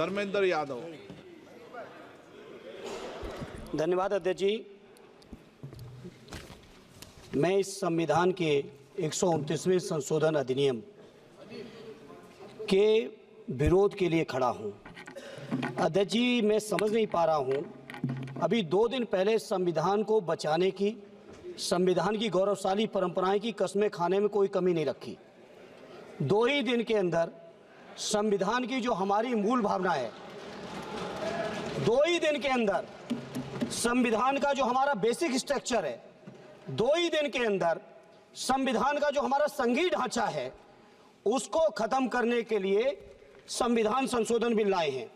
धर्मेंद्र यादव। धन्यवाद अध्यक्ष जी। मैं इस संविधान के 129वें संशोधन अधिनियम के विरोध के लिए खड़ा हूं। अध्यक्ष जी, मैं समझ नहीं पा रहा हूं, अभी 2 दिन पहले संविधान को बचाने की, संविधान की गौरवशाली परंपराएं की कस्में खाने में कोई कमी नहीं रखी। 2 ही दिन के अंदर संविधान की जो हमारी मूल भावना है, 2 ही दिन के अंदर संविधान का जो हमारा बेसिक स्ट्रक्चर है, 2 ही दिन के अंदर संविधान का जो हमारा संघीय ढांचा है, उसको खत्म करने के लिए संविधान संशोधन बिल लाए हैं।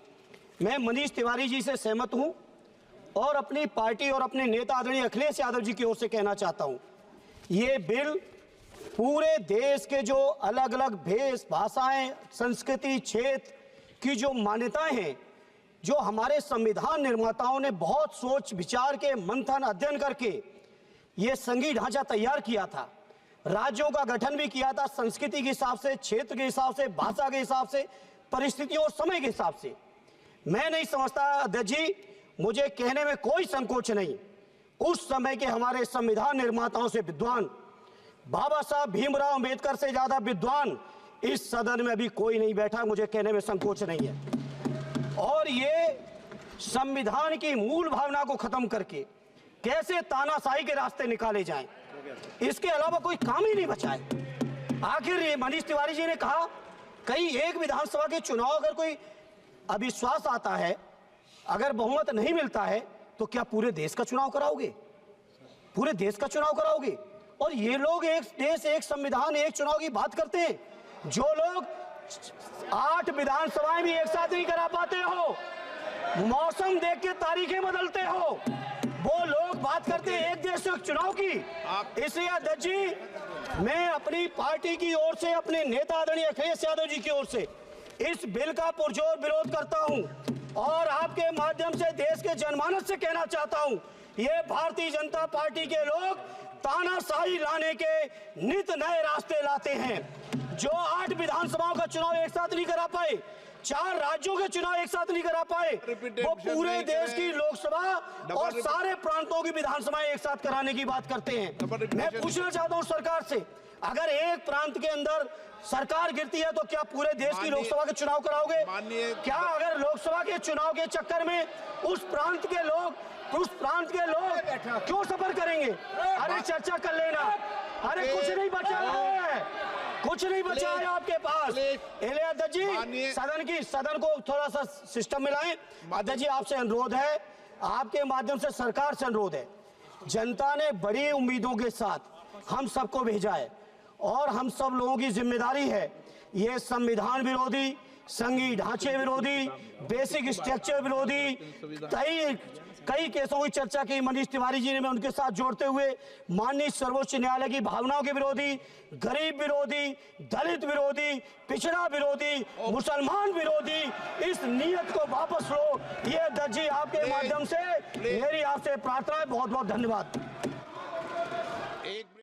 मैं मनीष तिवारी जी से सहमत हूं और अपनी पार्टी और अपने नेता आदरणीय अखिलेश यादव जी की ओर से कहना चाहता हूं, ये बिल पूरे देश के जो अलग अलग भेष भाषाएं, संस्कृति, क्षेत्र की जो मान्यताएं हैं, जो हमारे संविधान निर्माताओं ने बहुत सोच विचार के मंथन अध्ययन करके ये संघीय ढांचा तैयार किया था, राज्यों का गठन भी किया था, संस्कृति के हिसाब से, क्षेत्र के हिसाब से, भाषा के हिसाब से, परिस्थितियों और समय के हिसाब से। मैं नहीं समझता अध्यक्ष जी, मुझे कहने में कोई संकोच नहीं, उस समय के हमारे संविधान निर्माताओं से विद्वान, बाबा साहब भीमराव अंबेडकर से ज्यादा विद्वान इस सदन में अभी कोई नहीं बैठा, मुझे कहने में संकोच नहीं है। और ये संविधान की मूल भावना को खत्म करके कैसे तानाशाही के रास्ते निकाले जाएं, इसके अलावा कोई काम ही नहीं बचा है। आखिर ये मनीष तिवारी जी ने कहा, कहीं एक विधानसभा के चुनाव अगर कोई अविश्वास आता है, अगर बहुमत नहीं मिलता है, तो क्या पूरे देश का चुनाव कराओगे? पूरे देश का चुनाव कराओगे? और ये लोग एक देश, एक संविधान, एक चुनाव की बात करते हैं। जो लोग 8 विधानसभाएं भी एक साथ नहीं करा पाते हो, मौसम देख के तारीखें बदलते हो, वो लोग बात करते हैं एक देश एक चुनाव की। इसलिए अध्यक्ष जी, मैं अपनी पार्टी की ओर से, अपने नेता आदरणीय अखिलेश यादव जी की ओर से इस बिल का पुरजोर विरोध करता हूं और आपके माध्यम से देश के जनमानस से कहना चाहता हूं, ये भारतीय जनता पार्टी के लोग तानाशाही लाने के नित नए रास्ते लाते हैं। जो 8 विधानसभाओं का चुनाव एक साथ नहीं करा पाए, 4 राज्यों के चुनाव एक साथ नहीं करा पाए, वो पूरे देश की लोकसभा और सारे प्रांतों की विधानसभाएं एक साथ कराने की बात करते हैं। मैं पूछना चाहता हूं सरकार से, अगर एक प्रांत के अंदर सरकार गिरती है तो क्या पूरे देश की लोकसभा के चुनाव कराओगे? क्या अगर लोकसभा के चुनाव के चक्कर में उस प्रांत के लोग क्यों सफर करेंगे? अरे चर्चा कर लेना। अरे कुछ नहीं बचा है, कुछ नहीं बचा है आपके पास। अध्यक्ष जी, सदन को थोड़ा सा सिस्टम में लाएं। अध्यक्ष जी, आपसे अनुरोध है, आपके माध्यम से सरकार से अनुरोध है, जनता ने बड़ी उम्मीदों के साथ हम सबको भेजा है और हम सब लोगों की जिम्मेदारी है, ये संविधान विरोधी, संघीय ढांचे विरोधी, बेसिक स्ट्रक्चर विरोधी कई केसों की चर्चा की मनीष तिवारी जी ने, मैं उनके साथ जोड़ते हुए माननीय सर्वोच्च न्यायालय की भावनाओं के विरोधी, गरीब विरोधी, दलित विरोधी, पिछड़ा विरोधी, मुसलमान विरोधी, इस नीयत को वापस लो। ये अध्यक्ष जी, आपके माध्यम से मेरी आपसे प्रार्थना है। बहुत बहुत धन्यवाद।